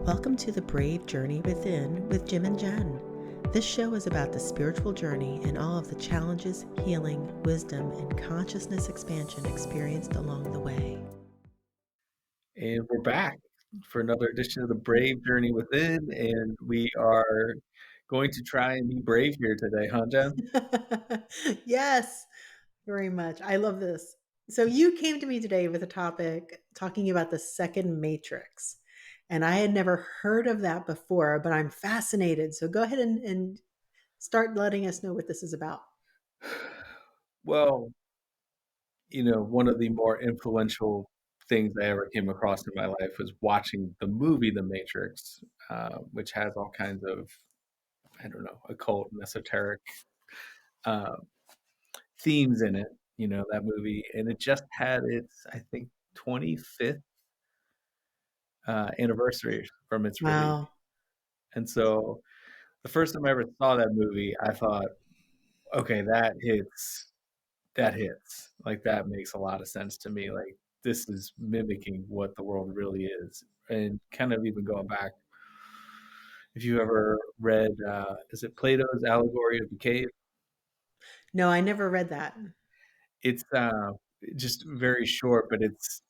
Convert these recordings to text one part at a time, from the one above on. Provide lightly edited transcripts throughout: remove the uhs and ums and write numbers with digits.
Welcome to The Brave Journey Within with Jim and Jen. This show is about the spiritual journey and all of the challenges, healing, wisdom, and consciousness expansion experienced along the way. And we're back for another edition of the Brave Journey Within, and we are going to try and be brave here today, huh, Jen? Yes, very much. I love this. So, you came to me today with a topic talking about the second matrix. And I had never heard of that before, but I'm fascinated. So, go ahead and start letting us know what this is about. Well, one of the more influential things I ever came across in my life was watching the movie The Matrix, which has all kinds of, I don't know, occult and esoteric uh, themes in it, that movie. And it just had its, I think, 25th anniversary from its release. Wow. And so the first time I ever saw that movie, I thought, okay, that hits. Like, that makes a lot of sense to me. Like, this is mimicking what the world really is. And kind of even going back, if you ever read, is it Plato's Allegory of the Cave? No, I never read that. It's just very short, but it's,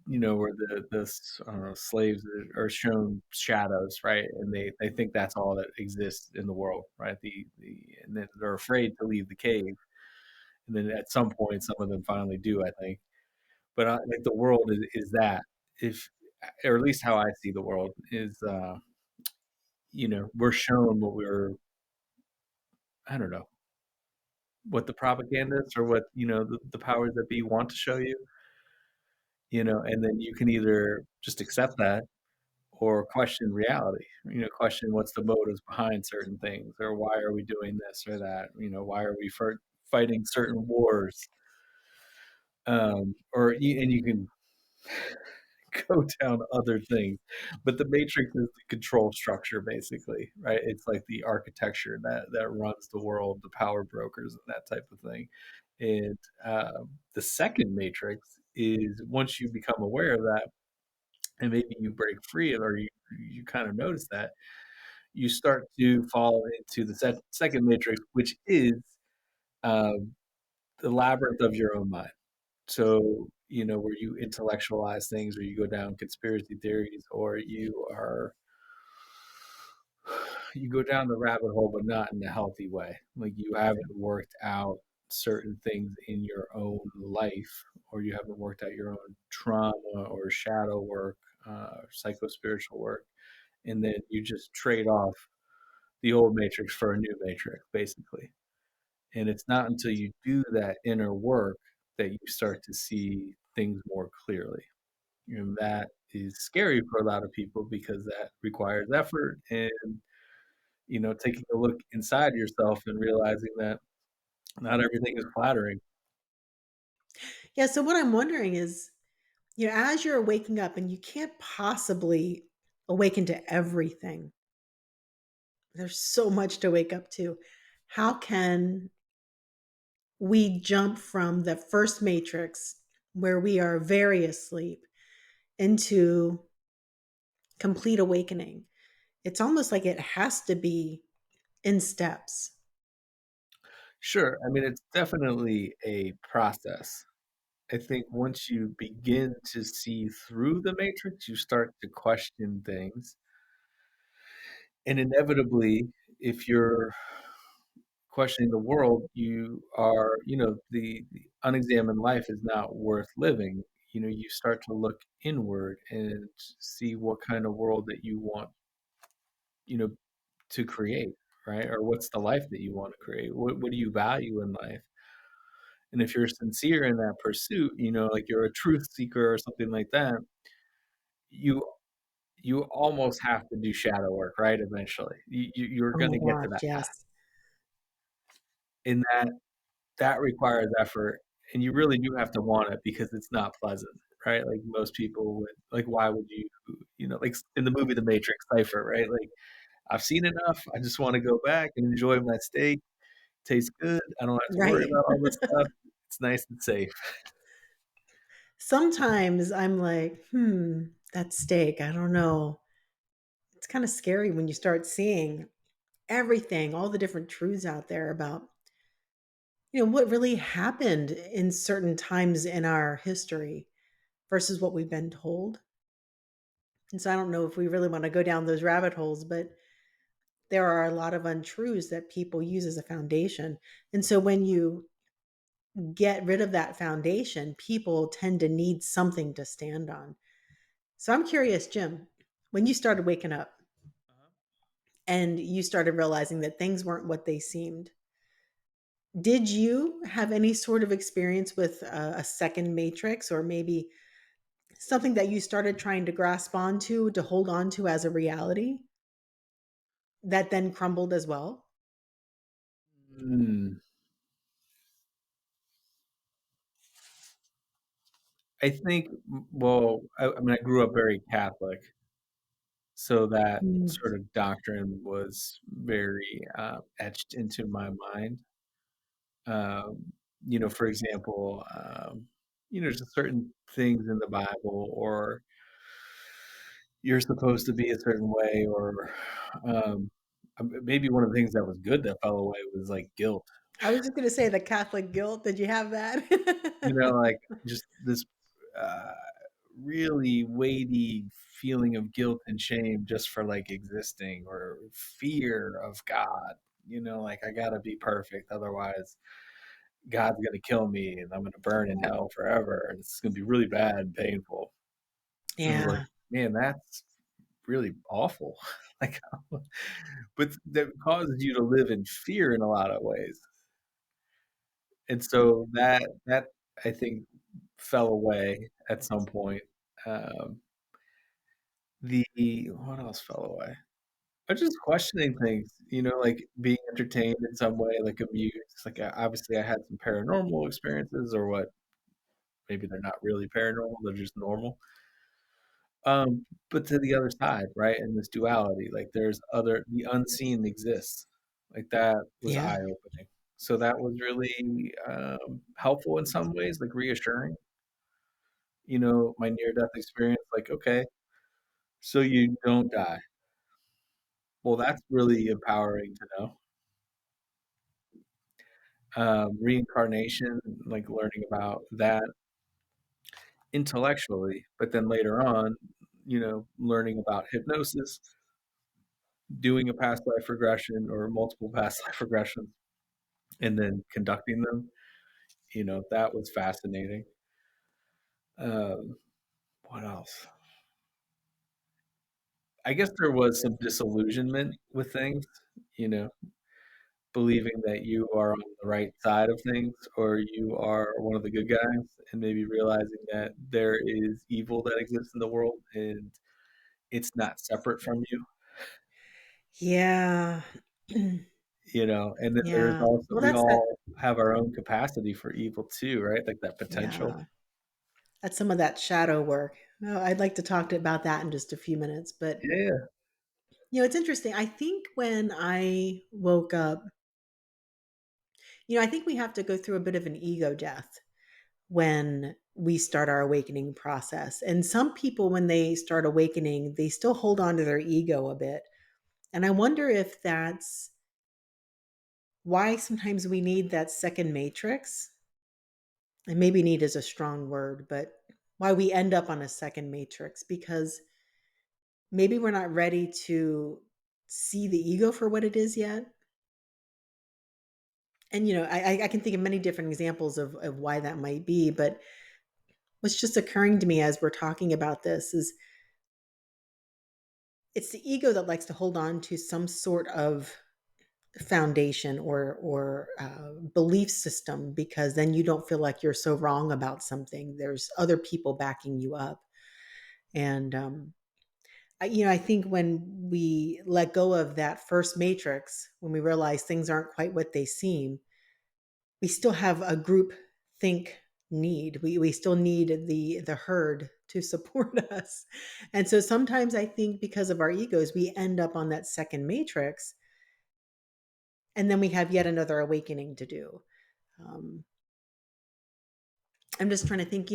where I don't know, slaves are shown shadows, right? And they think that's all that exists in the world, right? And then they're afraid to leave the cave. And then at some point, some of them finally do, I think. But like, the world is that, if, or at least how I see the world is, we're shown what we're, I don't know, what the propagandists or what, the powers that be want to show you, and then you can either just accept that or question reality, question what's the motives behind certain things, or why are we doing this or that, why are we fighting certain wars, and you can go down other things. But the matrix is the control structure, basically, right? It's like the architecture that runs the world, the power brokers and that type of thing. And the second matrix is, once you become aware of that, and maybe you break free, or you kind of notice that, you start to fall into the second matrix, which is um, the labyrinth of your own mind. So, where you intellectualize things, or you go down conspiracy theories, or you go down the rabbit hole, but not in a healthy way. Like, you haven't worked out certain things in your own life, or you haven't worked out your own trauma or shadow work, psycho spiritual work, and then you just trade off the old matrix for a new matrix, basically. And it's not until you do that inner work that you start to see things more clearly. And that is scary for a lot of people, because that requires effort and, taking a look inside yourself and realizing that not everything is flattering. Yeah, so what I'm wondering is, as you're waking up and you can't possibly awaken to everything, there's so much to wake up to. How can we jump from the first matrix where we are very asleep into complete awakening? It's almost like it has to be in steps. Sure. I mean, it's definitely a process. I think once you begin to see through the matrix, you start to question things. And inevitably, if you're questioning the world, you are, the unexamined life is not worth living. You start to look inward and see what kind of world that you want, you know, to create, right? Or what's the life that you want to create? What do you value in life? And if you're sincere in that pursuit, like you're a truth seeker or something like that, you you almost have to do shadow work, right? Eventually, you're Oh going my to get to gosh, that path, yes. and that requires effort, and you really do have to want it, because it's not pleasant, right? Like, most people would, like, why would you, like in the movie The Matrix, Cypher, right? Like, I've seen enough. I just want to go back and enjoy my steak. Tastes good. I don't have to worry Right. about all this stuff. It's nice and safe. Sometimes I'm like, that steak, I don't know. it's kind of scary when you start seeing everything, all the different truths out there about, what really happened in certain times in our history versus what we've been told. And so I don't know if we really want to go down those rabbit holes, but there are a lot of untruths that people use as a foundation. And so when you get rid of that foundation, people tend to need something to stand on. So I'm curious, Jim, when you started waking up Uh-huh. and you started realizing that things weren't what they seemed, did you have any sort of experience with a second matrix, or maybe something that you started trying to grasp onto, to hold on to as a reality that then crumbled as well? Mm, I think, well, I mean, I grew up very Catholic, so that Mm. sort of doctrine was very, etched into my mind. Um, for example, just certain things in the Bible, or you're supposed to be a certain way, or maybe one of the things that was good that fell away was like guilt. I was just going to say the Catholic guilt. Did you have that? Like just this uh, really weighty feeling of guilt and shame just for like existing, or fear of God. Like I gotta be perfect, otherwise God's gonna kill me and I'm gonna burn in hell forever, and it's gonna be really bad and painful. And I was like, Yeah. man, that's really awful. Like, but that causes you to live in fear in a lot of ways. And so that I think fell away at some point. Um, the what else fell away? But just questioning things, like being entertained in some way, like amused. Like obviously, I had some paranormal experiences, or what? Maybe they're not really paranormal; they're just normal. But to the other side, right? In this duality, like the unseen exists. Like that was Yeah. eye opening. So that was really helpful in some ways, like reassuring. My near death experience, like, okay, so you don't die. Well, that's really empowering to know. Reincarnation, like learning about that intellectually, but then later on, learning about hypnosis, doing a past life regression or multiple past life regressions, and then conducting them. That was fascinating. Um, what else? I guess there was some disillusionment with things, you know, believing that you are on the right side of things, or you are one of the good guys, and maybe realizing that there is evil that exists in the world and it's not separate from you, Yeah. and then there's Yeah. also, Well, we that's that. all have our own capacity for evil too, right? Like that potential. Yeah. That's some of that shadow work. Oh, I'd like to talk about that in just a few minutes. But, Yeah. it's interesting. I think when I woke up, I think we have to go through a bit of an ego death when we start our awakening process. And some people, when they start awakening, they still hold on to their ego a bit. And I wonder if that's why sometimes we need that second matrix. And maybe need is a strong word, but why we end up on a second matrix, because maybe we're not ready to see the ego for what it is yet. And I can think of many different examples of why that might be, but what's just occurring to me as we're talking about this is it's the ego that likes to hold on to some sort of foundation or belief system, because then you don't feel like you're so wrong about something. There's other people backing you up. And I think when we let go of that first matrix, when we realize things aren't quite what they seem, we still have a group think need. We still need the herd to support us. And so sometimes I think because of our egos, we end up on that second matrix, and then we have yet another awakening to do. Um, I'm just trying to think,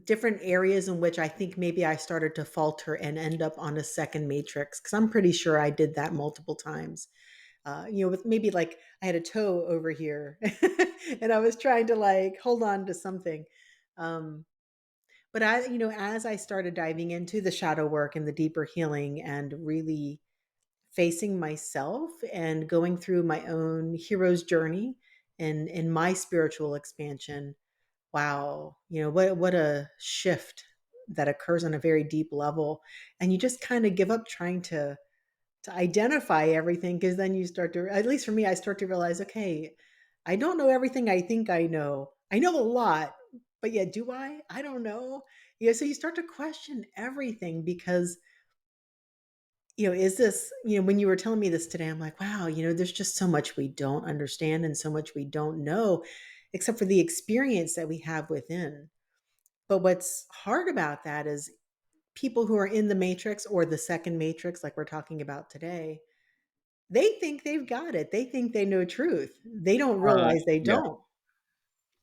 different areas in which I think maybe I started to falter and end up on a second matrix, because I'm pretty sure I did that multiple times. With maybe like I had a toe over here and I was trying to like hold on to something. Um, but as I started diving into the shadow work and the deeper healing and really facing myself and going through my own hero's journey and in my spiritual expansion, wow, what a shift that occurs on a very deep level. And you just kind of give up trying to identify everything, because then you start to, at least for me, I start to realize, okay, I don't know everything I think I know. I know a lot, but yeah, do I don't know. Yeah, so you start to question everything because is this, when you were telling me this today, I'm like, wow, there's just so much we don't understand and so much we don't know, except for the experience that we have within. But what's hard about that is people who are in the matrix or the second matrix, like we're talking about today, they think they've got it. They think they know truth. They don't realize they Yeah. don't.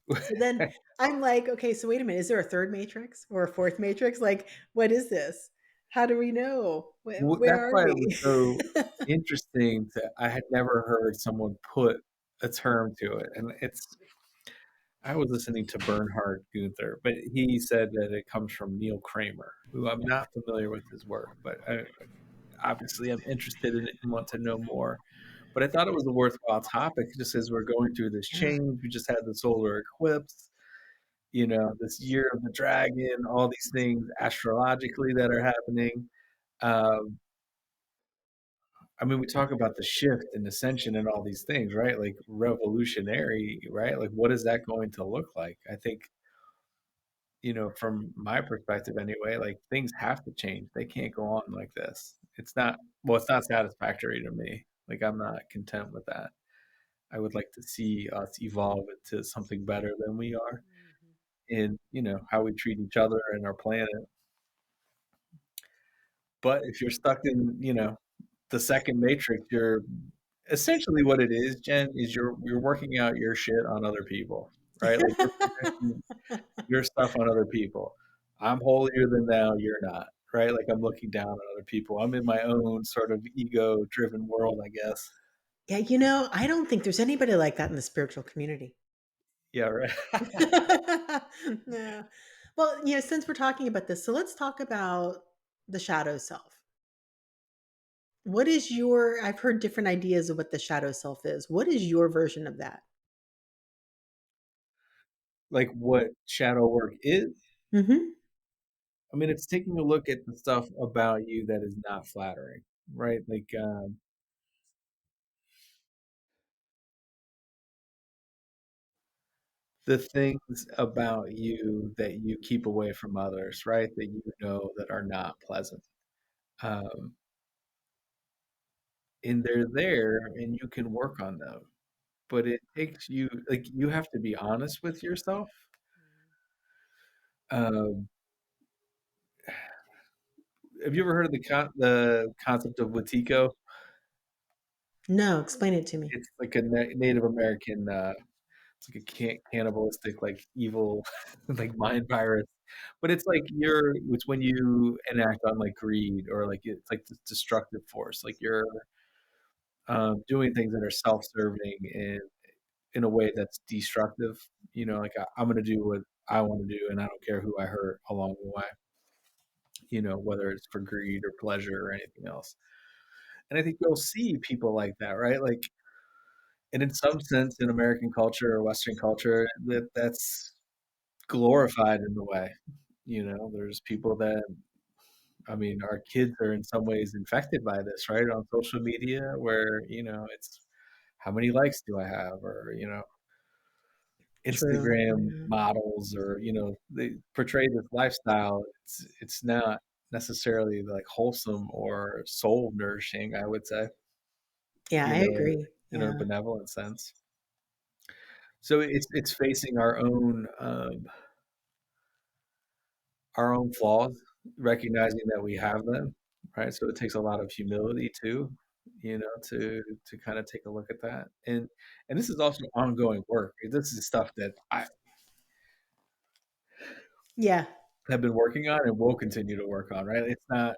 So then I'm like, okay, so wait a minute. Is there a third matrix or a fourth matrix? Like, what is this? How do we know? Well, Where that's are why it was we? so interesting that I had never heard someone put a term to it, and I was listening to Bernhard Gunther, but he said that it comes from Neil Kramer, who I'm not familiar with his work, but obviously I'm interested in it and want to know more. But I thought it was a worthwhile topic just as we're going through this Yeah. change. We just had the solar eclipse, this year of the dragon, all these things astrologically that are happening. Um, I mean, we talk about the shift and ascension and all these things, right? Like revolutionary, right? Like, what is that going to look like? I think, from my perspective anyway, like things have to change. They can't go on like this. It's not satisfactory to me. Like, I'm not content with that. I would like to see us evolve into something better than we are Mhm. in, how we treat each other and our planet. But if you're stuck in, the second matrix, you're essentially what it is, Jen, is you're working out your shit on other people, right? Like you're projecting your stuff on other people. I'm holier than thou, you're not, right? Like I'm looking down on other people. I'm in my own sort of ego driven world, I guess. Yeah, I don't think there's anybody like that in the spiritual community. Yeah, right. No. Well, since we're talking about this, so let's talk about the shadow self. What is I've heard different ideas of what the shadow self is. What is your version of that? Like what shadow work is. Mhm. I mean, it's taking a look at the stuff about you that is not flattering, right? Like the things about you that you keep away from others, right? That that are not pleasant. Um, and they're there and you can work on them. But it takes you like you have to be honest with yourself. Um, have you ever heard of the concept of Wetiko? No, explain it to me. It's like a Native American. It's like a cannibalistic, like evil, like mind virus. But it's like it's when you enact on like greed or like it's like this destructive force. Like you're doing things that are self-serving and in a way that's destructive. Like I'm going to do what I want to do, and I don't care who I hurt along the way. Whether it's for greed or pleasure or anything else. And I think you'll see people like that, right? Like, and in some sense, in American culture or Western culture, that's glorified in a way. There's people that, I mean, our kids are in some ways infected by this, right? On social media, where, it's how many likes do I have? Or, True. Instagram Yeah. models, or, they portray this lifestyle. It's not necessarily like wholesome or soul nourishing, I would say, Yeah, I you know, agree. in a Yeah. benevolent sense. So it's facing our own flaws, recognizing that we have them, right? So it takes a lot of humility too, to kind of take a look at that. And this is also ongoing work. This is stuff that I Yeah. have been working on and will continue to work on, right? It's not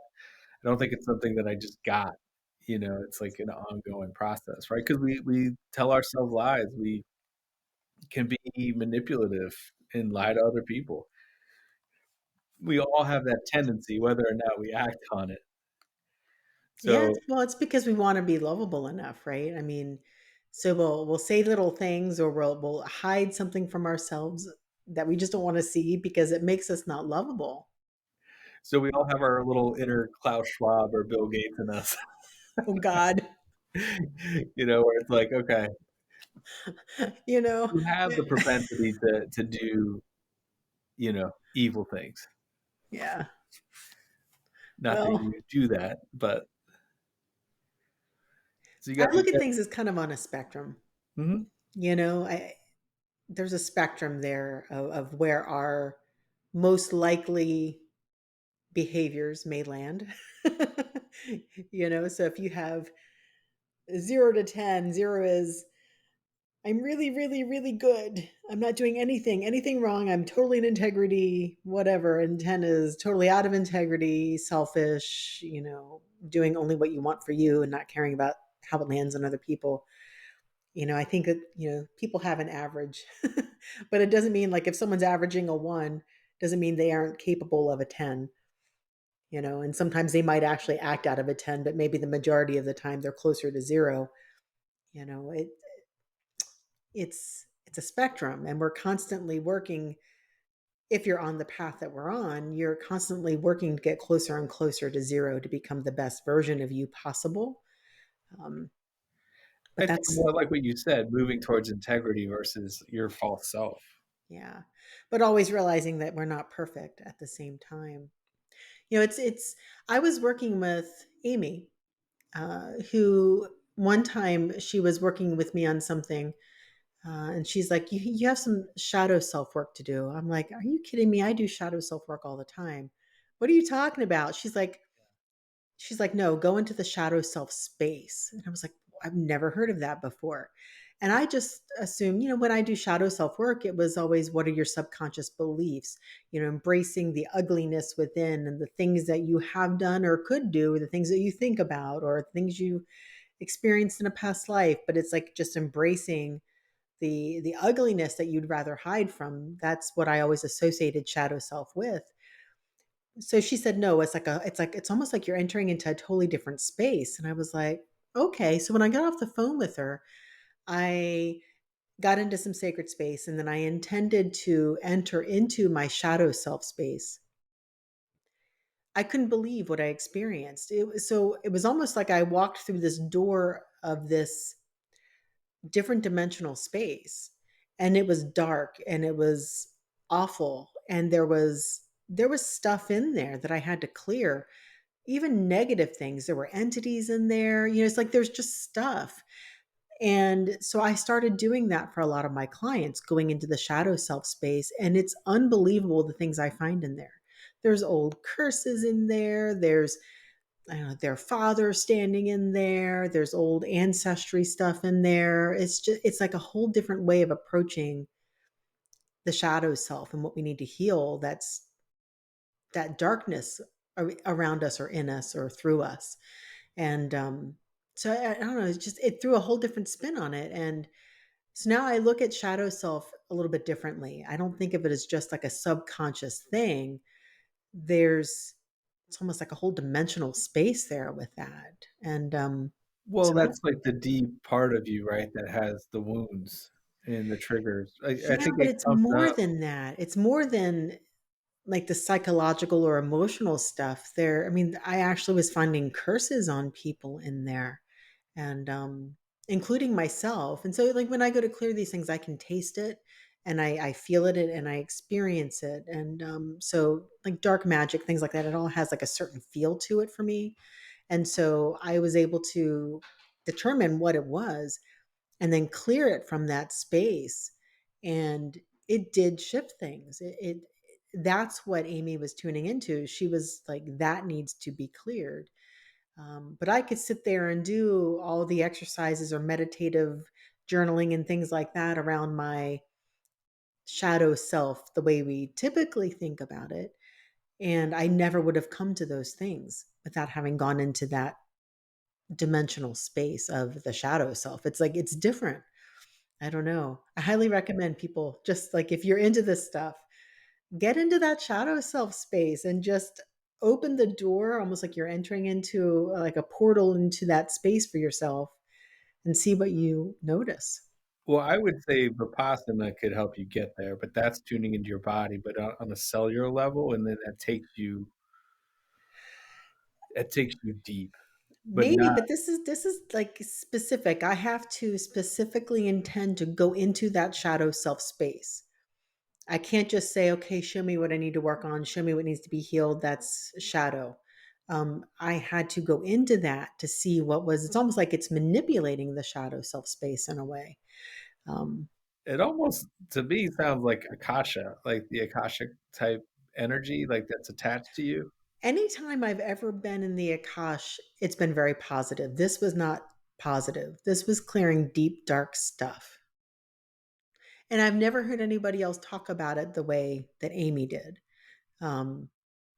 I don't think it's something that I just got, it's like an ongoing process, right? Because we tell ourselves lies, we can be manipulative and lie to other people. We all have that tendency, whether or not we act on it. Yeah, So well, it's because we wanna be lovable enough, right? I mean, so we'll say little things or we'll hide something from ourselves that we just don't wanna see because it makes us not lovable. so we all have our little inner Klaus Schwab or Bill Gates in us, Oh god. where it's like, okay, You know? you have the propensity to do, evil things. Yeah. Not that Well, you do that, but so you I gotta be look at careful. things as kind of on a spectrum, Mhm. I there's a spectrum there of where our most likely behaviors may land. So if you have 0 to 10, 0 is I'm really, really, really good. I'm not doing anything wrong. I'm totally in integrity, whatever. And 10 is totally out of integrity, selfish, doing only what you want for you and not caring about how it lands on other people. I think that, people have an average, but it doesn't mean like if someone's averaging a 1, doesn't mean they aren't capable of a 10, and sometimes they might actually act out of a 10, but maybe the majority of the time they're closer to 0. You know, it it's a spectrum and we're constantly working. If you're on the path that we're on, you're constantly working to get closer and closer to 0 to become the best version of you possible. Um, I but think that's more like what you said, moving towards integrity versus your false self. Yeah. But always realizing that we're not perfect at the same time. It's I was working with Amy, who one time she was working with me on something, and she's like, you have some shadow self work to do. I'm like, are you kidding me? I do shadow self work all the time. What are you talking about? She's like, "No, go into the shadow self space." And I was like, "I've never heard of that before." And I just assumed, when I do shadow self work, it was always what are your subconscious beliefs, embracing the ugliness within and the things that you have done or could do, the things that you think about or things you experienced in a past life, but it's like just embracing the ugliness that you'd rather hide from. That's what I always associated shadow self with. So she said, "No, it's almost like you're entering into a totally different space." And I was like, "Okay." So when I got off the phone with her, I got into some sacred space and then I intended to enter into my shadow self space. I couldn't believe what I experienced. It was almost like I walked through this door of this different dimensional space and it was dark and it was awful and there was stuff in there that I had to clear, even negative things. There were entities in there. It's like there's just stuff. And so I started doing that for a lot of my clients, going into the shadow self space. And it's unbelievable the things I find in there. There's old curses in there. There's, I don't know, their father standing in there. There's old ancestry stuff in there. It's like a whole different way of approaching the shadow self and what we need to heal. That's that darkness around us or in us or through us. And so I don't know, it threw a whole different spin on it. And so now I look at shadow self a little bit differently. I don't think of it as just like a subconscious thing. There's It's almost like a whole dimensional space there with that. And Well, so that's like the deep part of you, right, that has the wounds and the triggers. I yeah, think but it it's comes more up. than that. It's more than like the psychological or emotional stuff there. I mean, I actually was finding curses on people in there and including myself. And so like when I go to clear these things, I can taste it and I feel it and I experience it. And so like dark magic, things like that, it all has like a certain feel to it for me. And so I was able to determine what it was and then clear it from that space. And it did shift things. That's what Amy was tuning into. She was like, that needs to be cleared. But I could sit there and do all the exercises or meditative journaling and things like that around my shadow self, the way we typically think about it. And I never would have come to those things without having gone into that dimensional space of the shadow self. It's like it's different. I don't know. I highly recommend people just like if you're into this stuff, get into that shadow self space and just open the door almost like you're entering into like a portal into that space for yourself and see what you notice. Well, I would say Vipassana could help you get there, but that's tuning into your body, but on a cellular level, and then that takes you deep, but Maybe, not but this is like specific. I have to specifically intend to go into that shadow self space. I can't just say, okay, show me what I need to work on, show me what needs to be healed. That's shadow. I had to go into that to see what was, it's almost like it's manipulating the shadow self space in a way. Um, it almost, to me, sounds like Akasha, like the Akashic type energy, like that's attached to you. Anytime I've ever been in the Akash, it's been very positive. This was not positive. This was clearing deep, dark stuff. And I've never heard anybody else talk about it the way that Amy did. Um,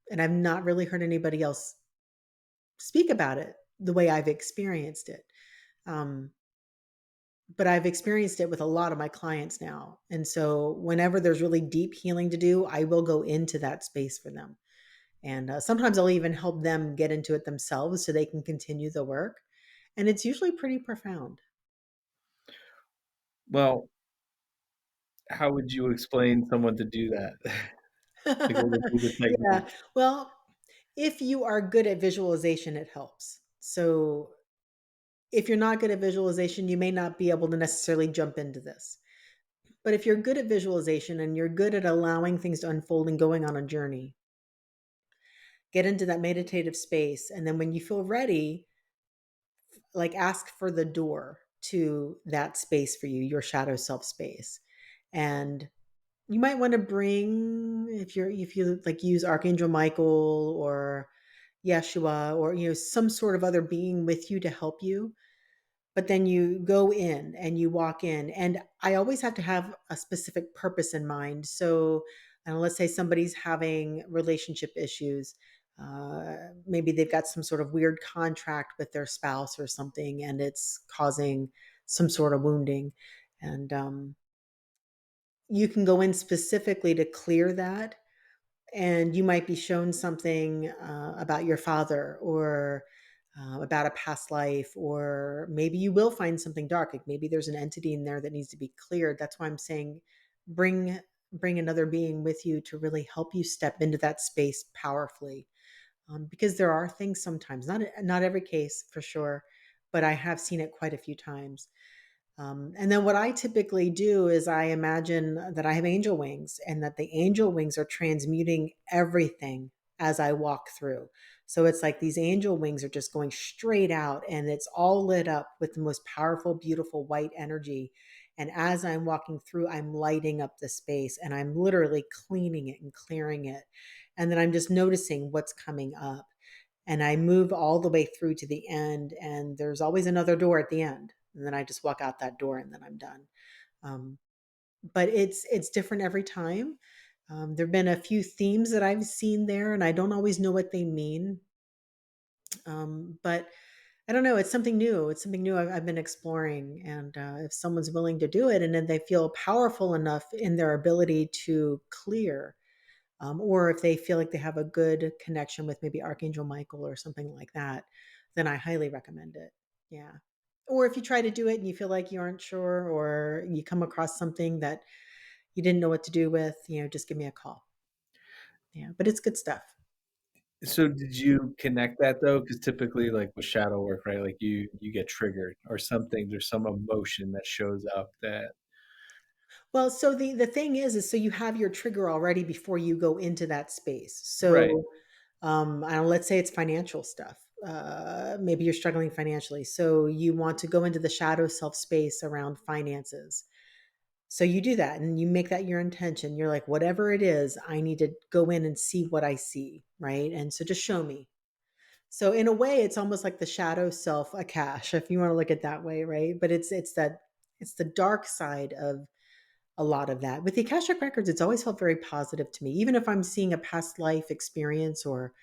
and I've not really heard anybody else speak about it the way I've experienced it. Um, but I've experienced it with a lot of my clients now. And so whenever there's really deep healing to do, I will go into that space for them. And sometimes I'll even help them get into it themselves so they can continue the work. And it's usually pretty profound. Well, how would you explain someone to do that? Like, what would be the Yeah. technique? Well, if you are good at visualization, it helps. So if you're not good at visualization, you may not be able to necessarily jump into this. But if you're good at visualization and you're good at allowing things to unfold and going on a journey, get into that meditative space. And then when you feel ready, like ask for the door to that space for you, your shadow self space. And you might want to bring, if you like use Archangel Michael or Yeshua or some sort of other being with you to help you. But then you go in and you walk in, and I always have to have a specific purpose in mind. So let's say somebody's having relationship issues. Maybe they've got some sort of weird contract with their spouse or something, and it's causing some sort of wounding. And you can go in specifically to clear that, and you might be shown something about your father or about a past life, or maybe you will find something dark. Like maybe there's an entity in there that needs to be cleared. That's why I'm saying bring bring another being with you to really help you step into that space powerfully. Because there are things sometimes, not every case for sure, but I have seen it quite a few times. And then what I typically do is I imagine that I have angel wings and that the angel wings are transmuting everything as I walk through. So it's like these angel wings are just going straight out and it's all lit up with the most powerful, beautiful white energy. And as I'm walking through, I'm lighting up the space and I'm literally cleaning it and clearing it. And then I'm just noticing what's coming up. And I move all the way through to the end, and there's always another door at the end. And then I just walk out that door and then I'm done. Um, but it's different every time. There've been a few themes that I've seen there, and I don't always know what they mean. But I don't know. It's something new. It's something new I've been exploring. And if someone's willing to do it, and then they feel powerful enough in their ability to clear, or if they feel like they have a good connection with maybe Archangel Michael or something like that, then I highly recommend it. Yeah. Or if you try to do it and you feel like you aren't sure, or you come across something that you didn't know what to do with, just give me a call. Yeah. But it's good stuff. So did you connect that though? Because typically, like with shadow work, right? Like you get triggered or something. There's some emotion that shows up that Well, so the thing is so you have your trigger already before you go into that space. right. So I don't know, let's say it's financial stuff. Maybe you're struggling financially. So you want to go into the shadow self space around finances. So you do that and you make that your intention. You're like, whatever it is, I need to go in and see what I see. Right. And so just show me. So in a way, it's almost like the shadow self, a cache, if you want to look at it that way. Right. But it's the dark side of a lot of that. With the Akashic records, it's always felt very positive to me. Even if I'm seeing a past life experience or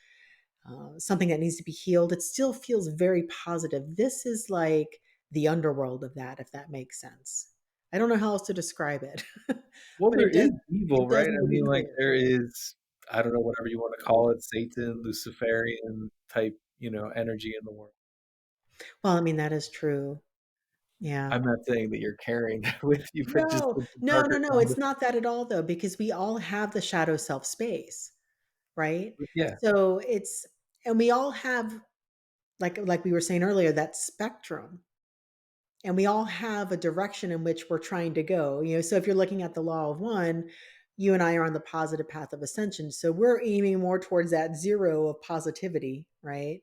something that needs to be healed, it still feels very positive. This is like the underworld of that, if that makes sense. I don't know how else to describe it, Well, but there it does. is evil, It does right? I make mean, it like, clear. there is, I don't know, whatever you wanna call it, Satan, Luciferian type, energy in the world. Well, I mean that is true. Yeah. I'm not saying that you're carrying that with you, but just No, the no, no, darker no. side It's of not that at all, though, because we all have the shadow self space, right? it. Yeah. So it's, and we all have, like we were saying earlier, that spectrum, and we all have a direction in which we're trying to go. So if you're looking at the law of one, you and I are on the positive path of ascension. So we're aiming more towards that zero of positivity, right?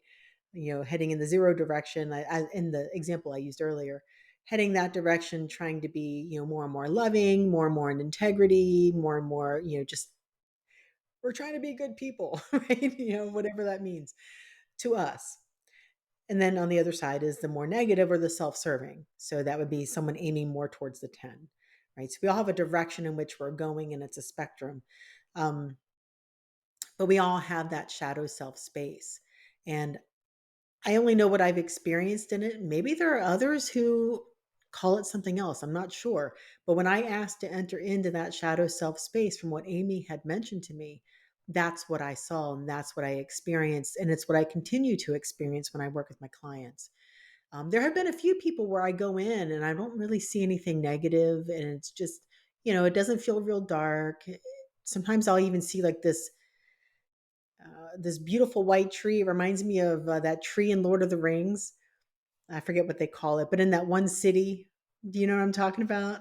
Heading in the zero direction. In the example I used earlier, heading that direction, trying to be, more and more loving, more and more in integrity, more and more, just we're trying to be good people, right? Whatever that means to us. And then on the other side is the more negative or the self-serving. So that would be someone aiming more towards the 10, right? So we all have a direction in which we're going, and it's a spectrum. Um, but we all have that shadow self space. And I only know what I've experienced in it. Maybe there are others who call it something else. I'm not sure. But when I asked to enter into that shadow self space, from what Amy had mentioned to me, that's what I saw and that's what I experienced. And it's what I continue to experience when I work with my clients. There have been a few people where I go in and I don't really see anything negative, and it's just, it doesn't feel real dark. Sometimes I'll even see like this beautiful white tree. It reminds me of that tree in Lord of the Rings. I forget what they call it, but in that one city, do you know what I'm talking about?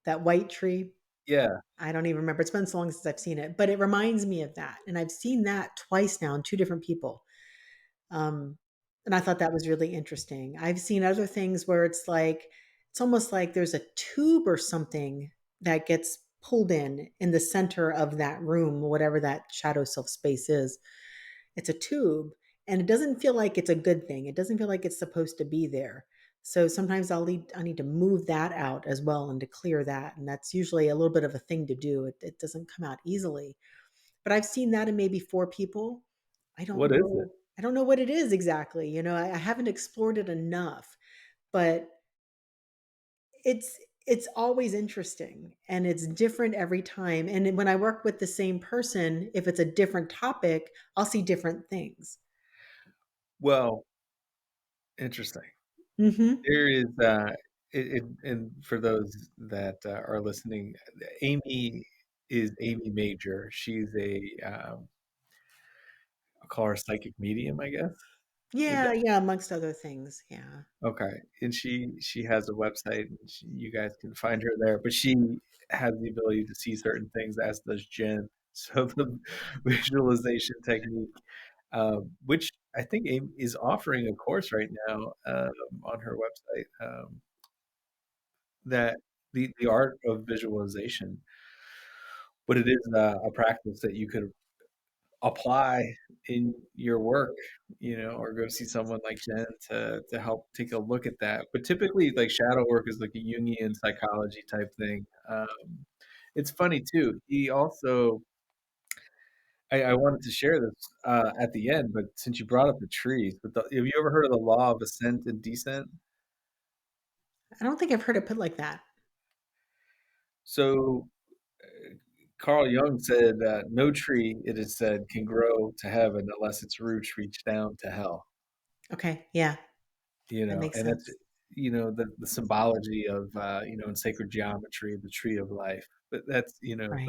That white tree. Yeah. I don't even remember. It's been so long since I've seen it, but it reminds me of that. And I've seen that twice now in two different people. Um, and I thought that was really interesting. I've seen other things where it's almost like there's a tube or something that gets pulled in the center of that room, whatever that shadow self space is. It's a tube, and it doesn't feel like it's a good thing. It doesn't feel like it's supposed to be there. So sometimes I need to move that out as well and to clear that. And that's usually a little bit of a thing to do. It doesn't come out easily. But I've seen that in maybe four people. I don't What is it? know. I don't know what it is exactly. I haven't explored it enough, but it's always interesting and it's different every time. And when I work with the same person, if it's a different topic, I'll see different things. Well, interesting. Mhm. There is, and for those that, are listening, Amy is Amy Major. She's I'll call her a psychic medium, I guess. Is Yeah, that yeah, amongst other things, yeah. okay? And she has a website, and you guys can find her there, but she has the ability to see certain things, as does Jen. So the visualization technique, which I think Amy is offering a course right now, on her website, that the art of visualization, but it is a practice that you could apply in your work, or go see someone like Jen to help take a look at that. But typically, like, shadow work is like a Jungian psychology type thing. It's funny too. He also, I wanted to share this at the end, but since you brought up the trees, have you ever heard of the law of ascent and descent? I don't think I've heard it put like that. So Carl Jung said, "No tree, it is said, can grow to heaven unless its roots reach down to hell." Okay, yeah, that makes And that's, sense. the symbology of, in sacred geometry, the tree of life. But that's, Right.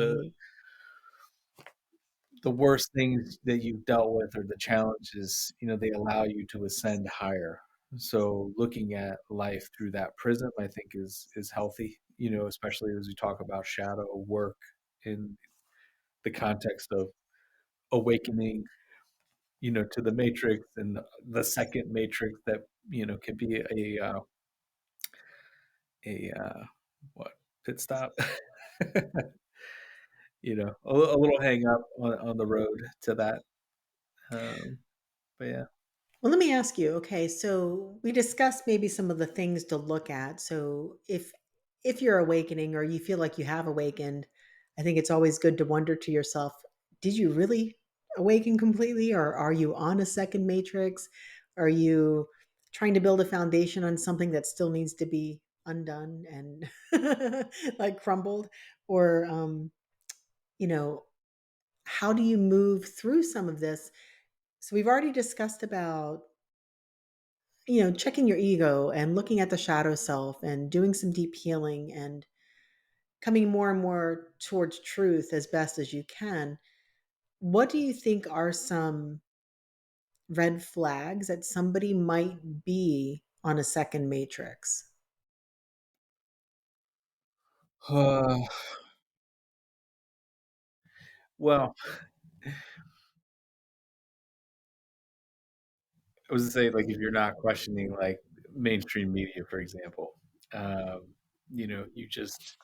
the worst things that you've dealt with, or the challenges, they allow you to ascend higher. So looking at life through that prism, I think is healthy, especially as we talk about shadow work in the context of awakening, to the matrix, and the second matrix that, can be a what, pit stop, a little hang up on the road to that. Um, but yeah. Well, let me ask you, okay, so we discussed maybe some of the things to look at. So if you're awakening or you feel like you have awakened, I think it's always good to wonder to yourself, did you really awaken completely, or are you on a second matrix? Are you trying to build a foundation on something that still needs to be undone and like crumbled? Or, you know, how do you move through some of this? So we've already discussed about, checking your ego and looking at the shadow self and doing some deep healing and coming more and more towards truth as best as you can. What do you think are some red flags that somebody might be on a second matrix? Uh, well, I was to say, like, if you're not questioning, like, mainstream media, for example, um, you just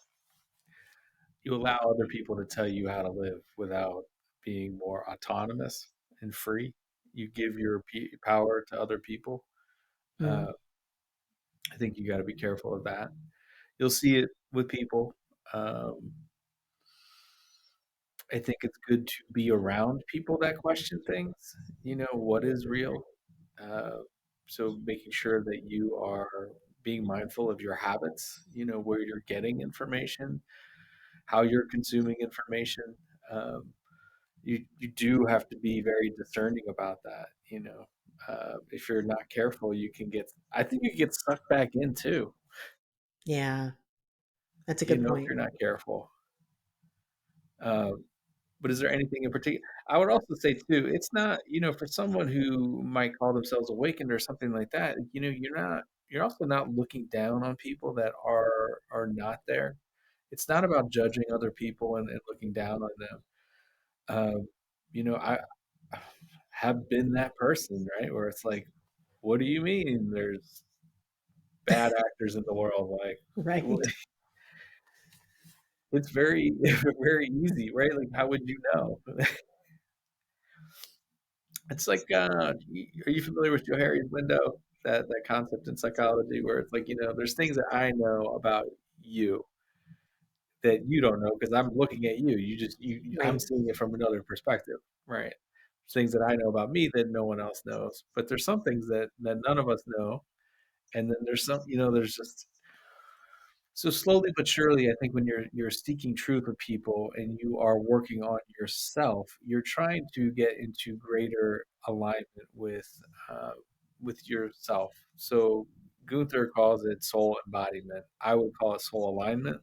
you allow other people to tell you how to live without being more autonomous and free. You give your power to other people. Mm, Uh, I think you got to be careful of that. You'll see it with people. Um, I think it's good to be around people that question things. What is real? Uh, so making sure that you are being mindful of your habits, where you're getting information, how you're consuming information. Um, you do have to be very discerning about that. If you're not careful, you can get. I think you get sucked back in too. yeah, that's a good If point. you're not careful. Um, But is there anything in particular? I would also say too, it's not, for someone who might call themselves awakened or something like that, you're also not looking down on people that are not there. It's not about judging other people and looking down on them. I have been that person, right? Where it's like, what do you mean there's bad actors in the world? Like, Right. it's very, very easy, right? Like, how would you know? It's like, are you familiar with Johari's window? That concept in psychology, where it's like, there's things that I know about you that you don't know because I'm looking at you. I'm Right. seeing it from another perspective, right? Things that I know about me that no one else knows, but there's some things that none of us know, and then there's some, there's just so slowly but surely, I think when you're seeking truth with people and you are working on yourself, you're trying to get into greater alignment uh, with yourself. So Gunther calls it soul embodiment. I would call it soul alignment,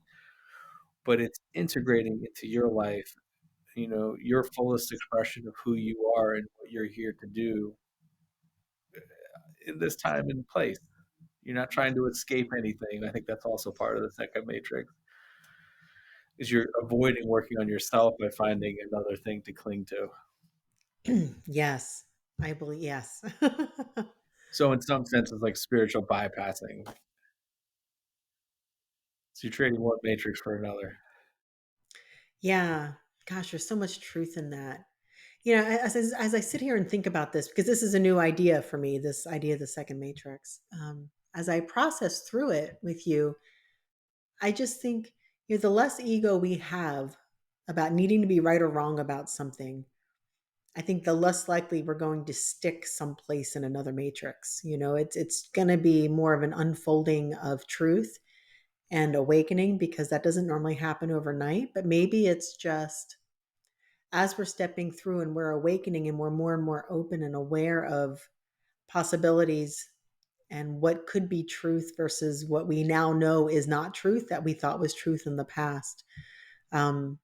but it's integrating into your life, your fullest expression of who you are and what you're here to do in this time and place. You're not trying to escape anything. I think that's also part of the second matrix is you're avoiding working on yourself by finding another thing to cling to. Yes, I believe, yes. So in some sense, it's like spiritual bypassing. So you're trading one matrix for another. Yeah. Gosh, there's so much truth in that. As I sit here and think about this, because this is a new idea for me, this idea of the second matrix. As I process through it with you, I just think, the less ego we have about needing to be right or wrong about something, I think the less likely we're going to stick someplace in another matrix. It's going to be more of an unfolding of truth and awakening, because that doesn't normally happen overnight. But maybe it's just as we're stepping through and we're awakening and we're more and more open and aware of possibilities and what could be truth versus what we now know is not truth, that we thought was truth in the past. Um,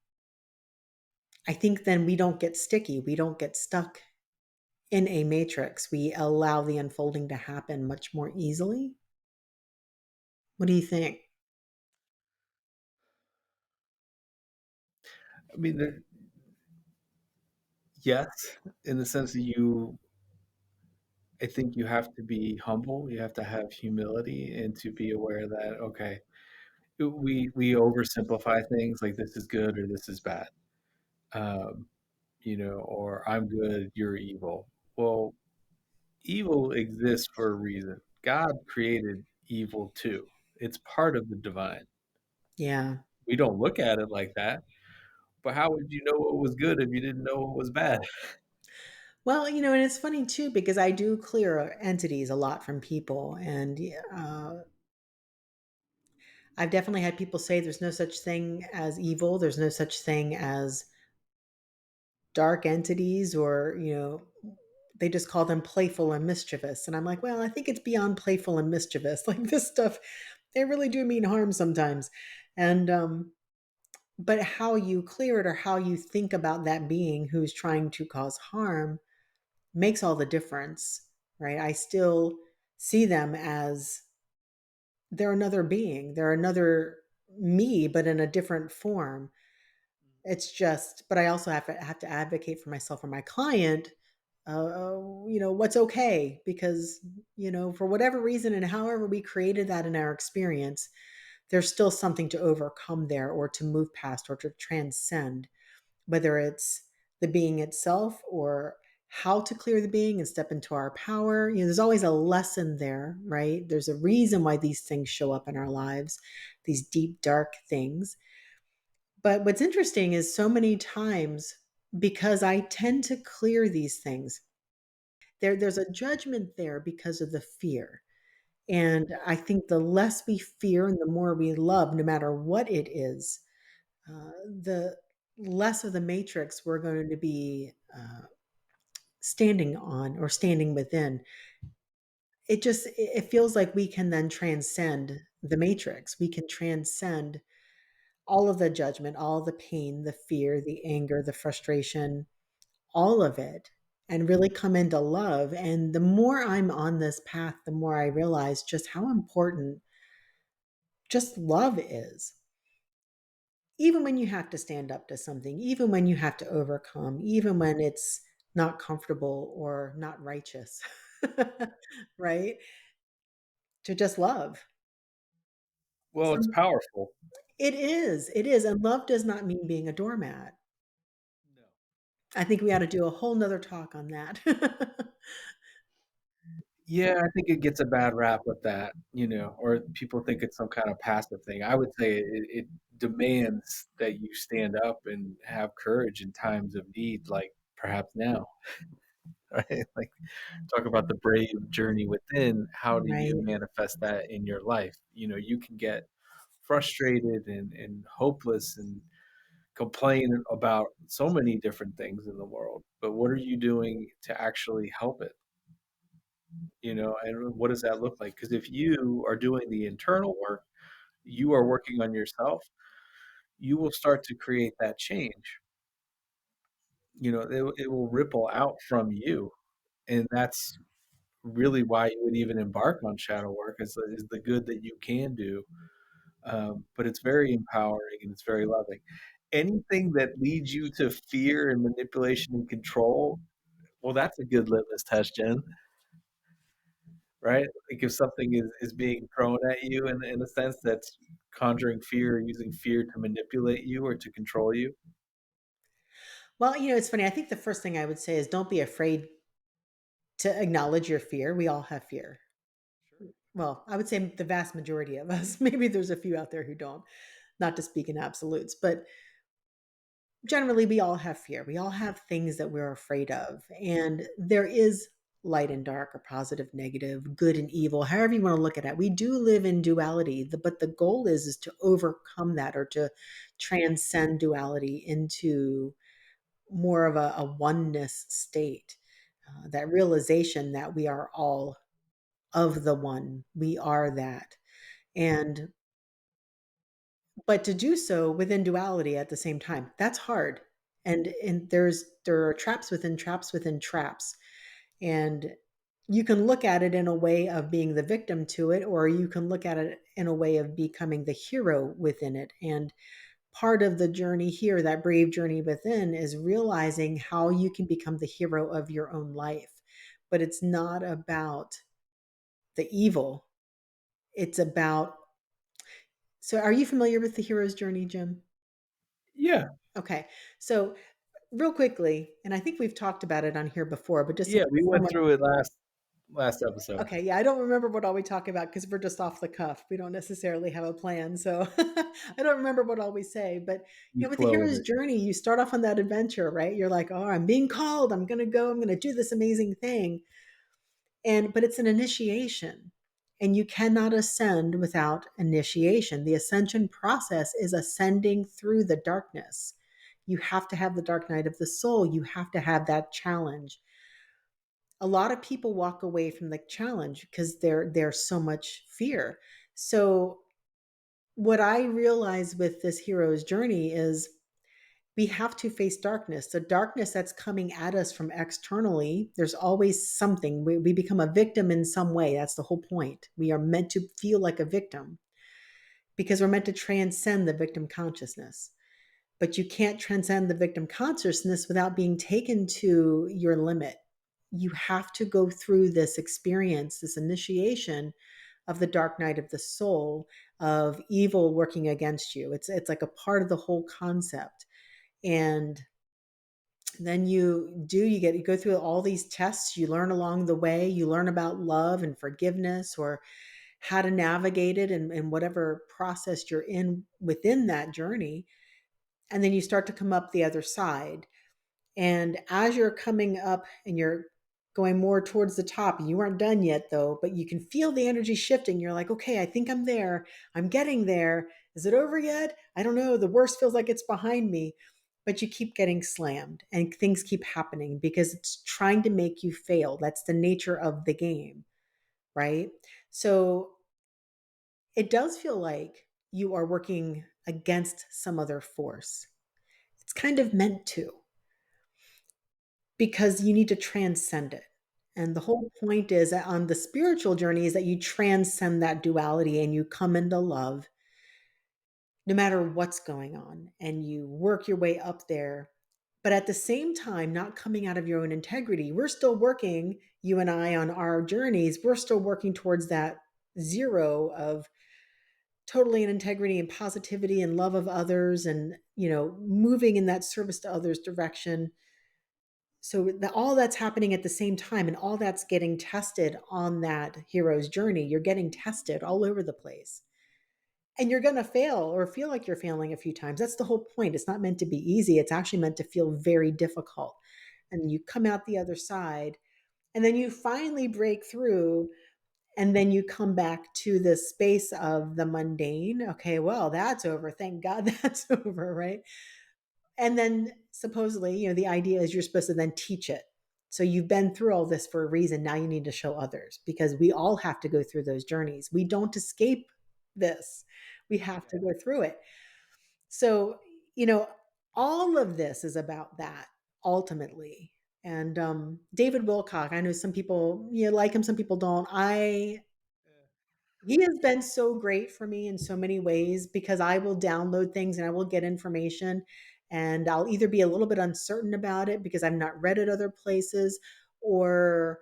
I think then we don't get sticky. We don't get stuck in a matrix. We allow the unfolding to happen much more easily. What do you think? I mean, yes, in the sense that I think you have to be humble. You have to have humility and to be aware that, okay, we oversimplify things like this is good or this is bad, um, or I'm good, you're evil. Well, evil exists for a reason. God created evil too. It's part of the divine. Yeah. We don't look at it like that, but how would you know what was good if you didn't know what was bad? Well, and it's funny too because I do clear entities a lot from people, and I've definitely had people say there's no such thing as evil, there's no such thing as dark entities, or they just call them playful and mischievous, and I'm like, well, I think it's beyond playful and mischievous. Like this stuff, they really do mean harm sometimes, and but how you clear it or how you think about that being who's trying to cause harm makes all the difference, right? I still see them as they're another being, they're another me, but in a different form. It's just, but I also have to advocate for myself or my client, what's okay, because for whatever reason and however we created that in our experience, there's still something to overcome there, or to move past, or to transcend, whether it's the being itself or how to clear the being and step into our power. There's always a lesson there, right? There's a reason why these things show up in our lives, these deep, dark things. But what's interesting is so many times, because I tend to clear these things, there's a judgment there because of the fear. And I think the less we fear and the more we love, no matter what it is, the less of the matrix we're going to be standing on or standing within. It feels like we can then transcend the matrix. We can transcend all of the judgment, all the pain, the fear, the anger, the frustration, all of it, and really come into love. And the more I'm on this path, the more I realize just how important just love is. Even when you have to stand up to something, even when you have to overcome, even when it's not comfortable or not righteous, right? To just love. Well, it's Some powerful. it is, and love does not mean being a doormat. No. I think we ought to do a whole nother talk on that. Yeah, I think it gets a bad rap with that, or people think it's some kind of passive thing. I would say it demands that you stand up and have courage in times of need, like perhaps now, right? Like, talk about the brave journey within. How do you Right. manifest that in your life? You can get frustrated and hopeless and complain about so many different things in the world, but what are you doing to actually help it? And what does that look like? Because if you are doing the internal work, you are working on yourself, you will start to create that change. It will ripple out from you. And that's really why you would even embark on shadow work is the good that you can do. But it's very empowering and it's very loving. Anything that leads you to fear and manipulation and control, well, that's a good litmus test, Jen, right? Like if something is being thrown at you in a sense that's conjuring fear or using fear to manipulate you or to control you. Well, it's funny. I think the first thing I would say is don't be afraid to acknowledge your fear. We all have fear. Sure. Well, I would say the vast majority of us. Maybe there's a few out there who don't, not to speak in absolutes, but generally we all have fear. We all have things that we're afraid of. And there is light and dark, or positive, negative, good and evil, however you want to look at it. We do live in duality, but the goal is to overcome that, or to transcend duality into more of a oneness state. That realization that we are all of the one, we are that. And but to do so within duality at the same time, that's hard. And there are traps within traps within traps. And you can look at it in a way of being the victim to it, or you can look at it in a way of becoming the hero within it. And part of the journey here, that brave journey within, is realizing how you can become the hero of your own life. But it's not about the evil. It's about, so are you familiar with the hero's journey, Jim? Yeah, Okay. So real quickly, and I think we've talked about it on here before, but just to yeah, we went someone, through it last last episode. Okay, yeah, I don't remember what all we talk about because 'cause we're just off the cuff. We don't necessarily have a plan, so I don't remember what all we say, but, You with the flow with hero's it. journey, you start off on that adventure, right? You're like, "Oh, I'm being called. I'm gonna go. I'm gonna do this amazing thing." But it's an initiation, and you cannot ascend without initiation. The ascension process is ascending through the darkness. You have to have the dark night of the soul. You have to have that challenge. A lot of people walk away from the challenge because there's so much fear. So what I realize with this hero's journey is we have to face darkness. The darkness that's coming at us from externally, there's always something. We become a victim in some way. That's the whole point. We are meant to feel like a victim because we're meant to transcend the victim consciousness. But you can't transcend the victim consciousness without being taken to your limit. You have to go through this experience, this initiation of the dark night of the soul, of evil working against you. It's like a part of the whole concept. And then you go through all these tests, you learn along the way, you learn about love and forgiveness or how to navigate it and whatever process you're in within that journey. And then you start to come up the other side. And as you're coming up and you're going more towards the top, and you aren't done yet though, but you can feel the energy shifting. You're like, okay, I think I'm there. I'm getting there. Is it over yet? I don't know. The worst feels like it's behind me. But you keep getting slammed and things keep happening because it's trying to make you fail. That's the nature of the game, right? So it does feel like you are working against some other force. It's kind of meant to because you need to transcend it. And the whole point is that on the spiritual journey is that you transcend that duality and you come into love no matter what's going on and you work your way up there. But at the same time, not coming out of your own integrity. We're still working, you and I, on our journeys. We're still working towards that zero of totally in integrity and positivity and love of others and, moving in that service to others direction. So all that's happening at the same time and all that's getting tested on that hero's journey. You're getting tested all over the place. And you're going to fail or feel like you're failing a few times. That's the whole point. It's not meant to be easy. It's actually meant to feel very difficult. And you come out the other side and then you finally break through and then you come back to the space of the mundane. Okay, well, that's over. Thank God that's over, right? And then supposedly, the idea is you're supposed to then teach it. So you've been through all this for a reason. Now you need to show others because we all have to go through those journeys. We don't escape this. We have to go through it. So, you know, all of this is about that ultimately. And David Wilcock, I know some people like him, some people don't. He has been so great for me in so many ways because I will download things and I will get information and I'll either be a little bit uncertain about it because I've not read it other places or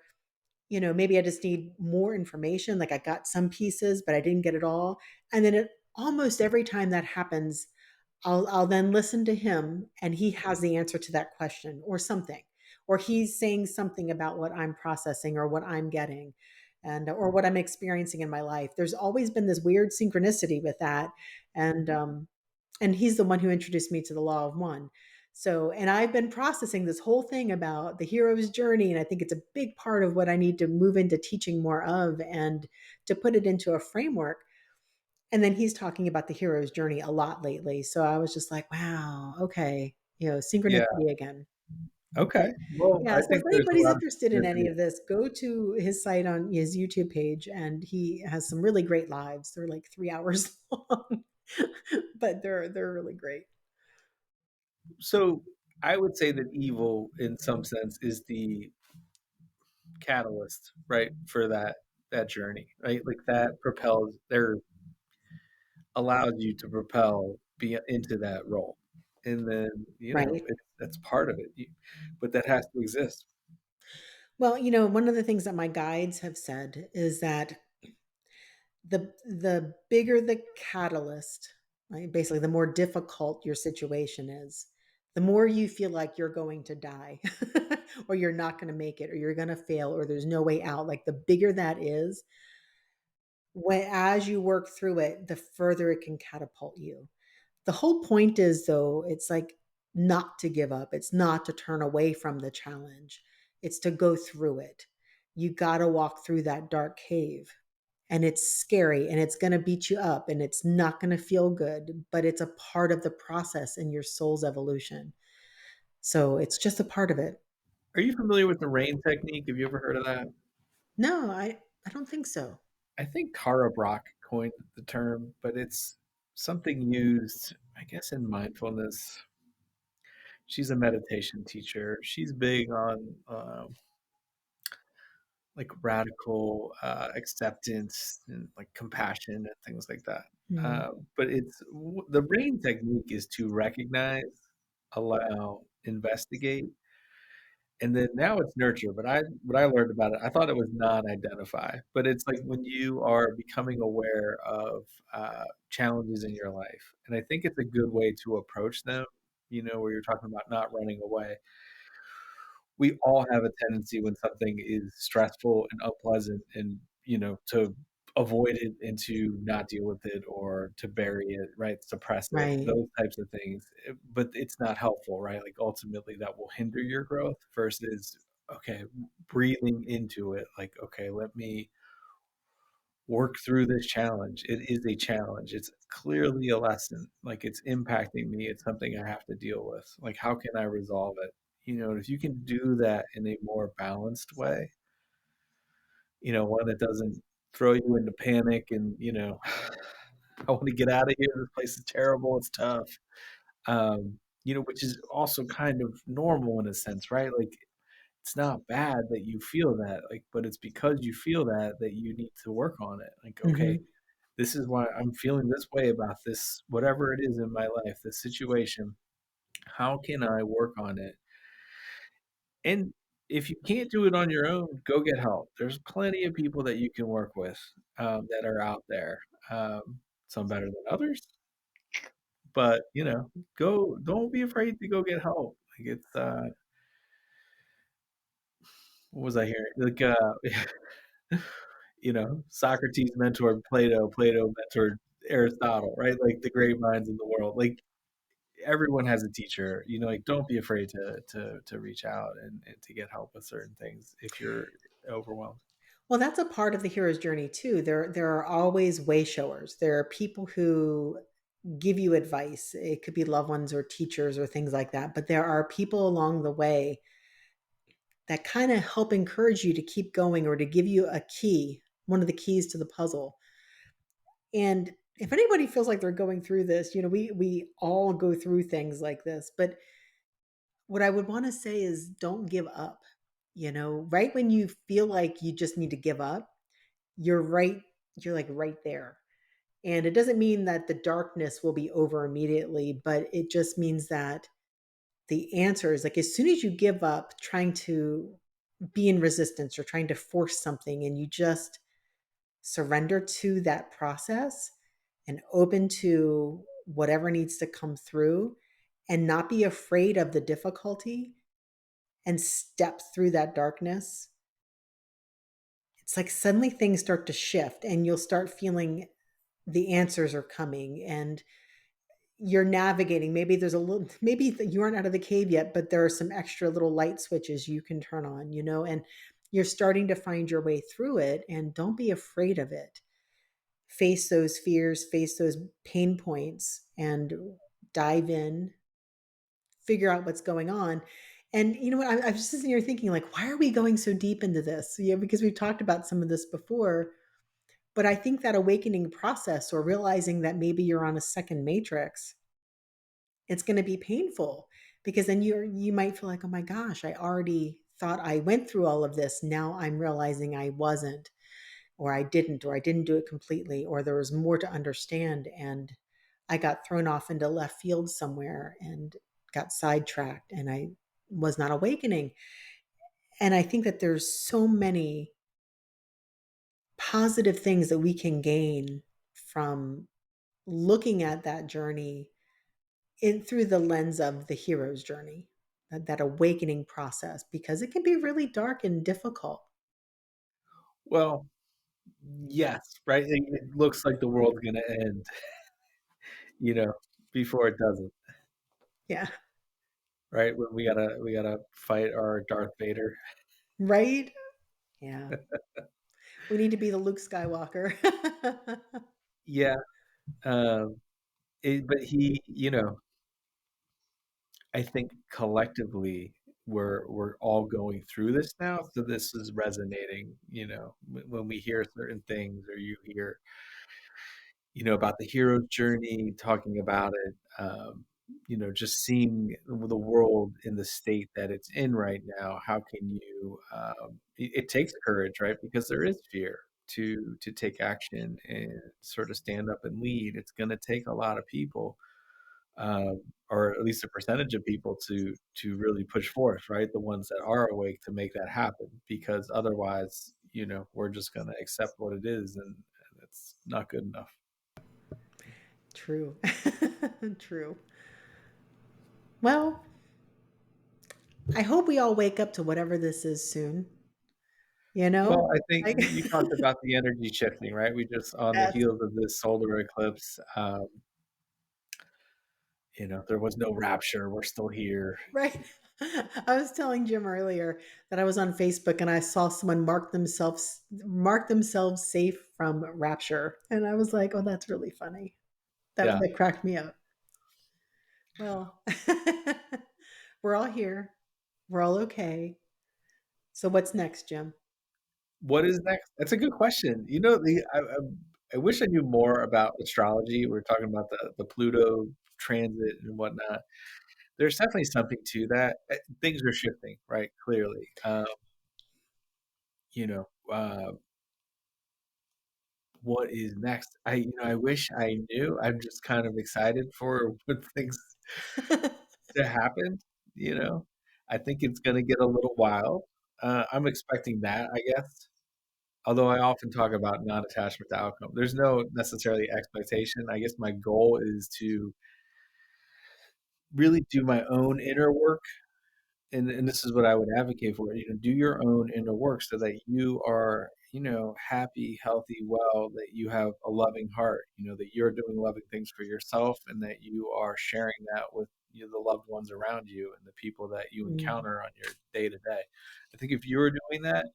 maybe I just need more information like I got some pieces but I didn't get it all. And then almost every time that happens I'll then listen to him and he has the answer to that question or something. Or he's saying something about what I'm processing or what I'm getting and or what I'm experiencing in my life. There's always been this weird synchronicity with that. And he's the one who introduced me to the law of one. So, and I've been processing this whole thing about the hero's journey. And I think it's a big part of what I need to move into teaching more of and to put it into a framework and then he's talking about the hero's journey a lot lately. So I was just like, wow, okay, Yeah. synchronicity again. Okay. Well, Yeah. I So if think there's a anybody's lot of interested in any synchronicity. of this, go to his site on his YouTube page and he has some really great lives. They're like 3 hours long, but they're really great. So I would say that evil, in some sense, is the catalyst, right, for that journey, right? Like that propels, there allows you to propel be into that role, and then Right. that's part of it. But that has to exist. Well, one of the things that my guides have said is that the bigger the catalyst, right? Basically, the more difficult your situation is, the more you feel like you're going to die. or you're not gonna make it, or you're gonna fail, or there's no way out. Like, the bigger that is, when as you work through it, the further it can catapult you. The whole point is, though, it's like not to give up. It's not to turn away from the challenge. It's to go through it. You got to walk through that dark cave. And it's scary and it's going to beat you up and it's not going to feel good, but it's a part of the process in your soul's evolution. So it's just a part of it. Are you familiar with the rain technique? Have you ever heard of that? No, I don't think so. I think Cara Brock coined the term, but it's something used, I guess, in mindfulness. She's a meditation teacher. She's big on like radical acceptance and like compassion and things like that. Mm, But the rain technique is to recognize, allow, investigate, and then now it's nurture. But what I learned about it, I thought it was non-identify, but it's like when you are becoming aware of challenges in your life, and I think it's a good way to approach them. You know, where you're talking about not running away, we all have a tendency when something is stressful and unpleasant and, to avoid it and to not deal with it or to bury it, right? Suppress it, right. those types of things. But it's not helpful, right? Like ultimately that will hinder your growth versus, okay, breathing into it. Like, okay, let me work through this challenge. It is a challenge. It's clearly a lesson. Like it's impacting me. It's something I have to deal with. Like, how can I resolve it? If you can do that in a more balanced way, one that doesn't throw you into panic and, I want to get out of here. This place is terrible. It's tough. Which is also kind of normal in a sense, right? Like it's not bad that you feel that, like, but it's because you feel that you need to work on it. Like, okay, Mhm. this is why I'm feeling this way about this, whatever it is in my life, this situation. How can I work on it? And if you can't do it on your own, go get help. There's plenty of people that you can work with that are out there. Some better than others, but go. Don't be afraid to go get help. Like it's what was I hearing? Like Socrates mentored Plato, Plato mentored Aristotle, right? Like the great minds in the world. Like everyone has a teacher. Like don't be afraid to reach out and to get help with certain things if you're overwhelmed. Well, that's a part of the hero's journey too. There are always way showers. There are people who give you advice. It could be loved ones or teachers or things like that, but there are people along the way that kind of help encourage you to keep going or to give you a key, one of the keys to the puzzle. And if anybody feels like they're going through this, we all go through things like this, but what I would want to say is don't give up. Right when you feel like you just need to give up, you're right, you're like right there. And it doesn't mean that the darkness will be over immediately, but it just means that the answer is like as soon as you give up trying to be in resistance or trying to force something and you just surrender to that process and open to whatever needs to come through and not be afraid of the difficulty and step through that darkness, it's like suddenly things start to shift and you'll start feeling the answers are coming and you're navigating. Maybe there's a little, maybe you aren't out of the cave yet, but there are some extra little light switches you can turn on, and you're starting to find your way through it. And don't be afraid of it. Face those fears, face those pain points, and dive in, figure out what's going on. And you know what? I was just sitting here thinking, like, why are we going so deep into this? Yeah, because we've talked about some of this before. But I think that awakening process or realizing that maybe you're on a second matrix, it's going to be painful because then you might feel like, oh my gosh, I already thought I went through all of this. Now I'm realizing I wasn't, or I didn't do it completely, or there was more to understand. And I got thrown off into left field somewhere and got sidetracked and I was not awakening. And I think that there's so many positive things that we can gain from looking at that journey in through the lens of the hero's journey. that awakening process because it can be really dark and difficult. Well, yes, right? It looks like the world's gonna end, you know, before it doesn't, Yeah. right? When we gotta fight our Darth Vader. Right? Yeah. We need to be the Luke Skywalker. Yeah, um, but I think collectively we're all going through this now, so this is resonating, when we hear certain things or you hear, about the hero's journey, talking about it, just seeing the world in the state that it's in right now. How can you? It takes courage, right? Because there is fear to take action and sort of stand up and lead. It's going to take a lot of people, or at least a percentage of people, to really push forth, right? The ones that are awake to make that happen, because otherwise, we're just going to accept what it is, and it's not good enough. True. True. Well, I hope we all wake up to whatever this is soon, you know? Well, I think Like you talked about the energy shifting, right? We just on the that's heels of this solar eclipse, there was no rapture. We're still here. right. I was telling Jim earlier that I was on Facebook and I saw someone mark themselves safe from rapture. And I was like, "Oh, that's really funny." Yeah. That cracked me up. Well, we're all here. We're all okay. So what's next, Jim? What is next? That's a good question. I wish I knew more about astrology. We're talking about the Pluto transit and whatnot. There's definitely something to that. Things are shifting, right? Clearly. You know, what is next? I wish I knew. I'm just kind of excited for when things to happen, you know? I think it's gonna get a little wild. I'm expecting that, I guess. Although I often talk about non-attachment to outcome. There's no necessarily expectation. I guess my goal is to really do my own inner work, and this is what I would advocate for, do your own inner work so that you are, happy, healthy, well, that you have a loving heart, that you're doing loving things for yourself and that you are sharing that with the loved ones around you and the people that you Mm, encounter on your day to day. I think if you're doing that,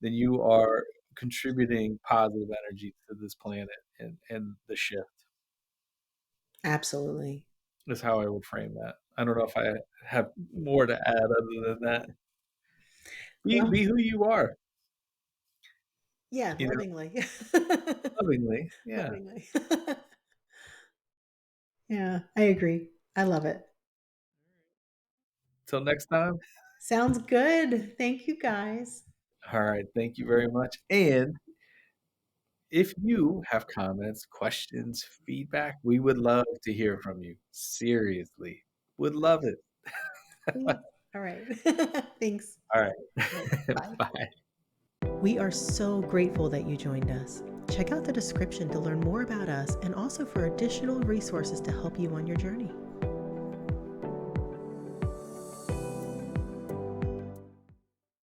then you are contributing positive energy to this planet and the shift absolutely. is how I would frame that. I don't know if I have more to add other than that. Well, Be who you are, yeah, you know, lovingly. lovingly. Yeah. Lovingly. Yeah, I agree. I love it. Till next time. Sounds good. Thank you, guys. All right. Thank you very much. And if you have comments, questions, feedback, we would love to hear from you. Seriously. Would love it. Please. All right. Thanks. All All right. right. Bye. Bye. We are so grateful that you joined us. Check out the description to learn more about us and also for additional resources to help you on your journey.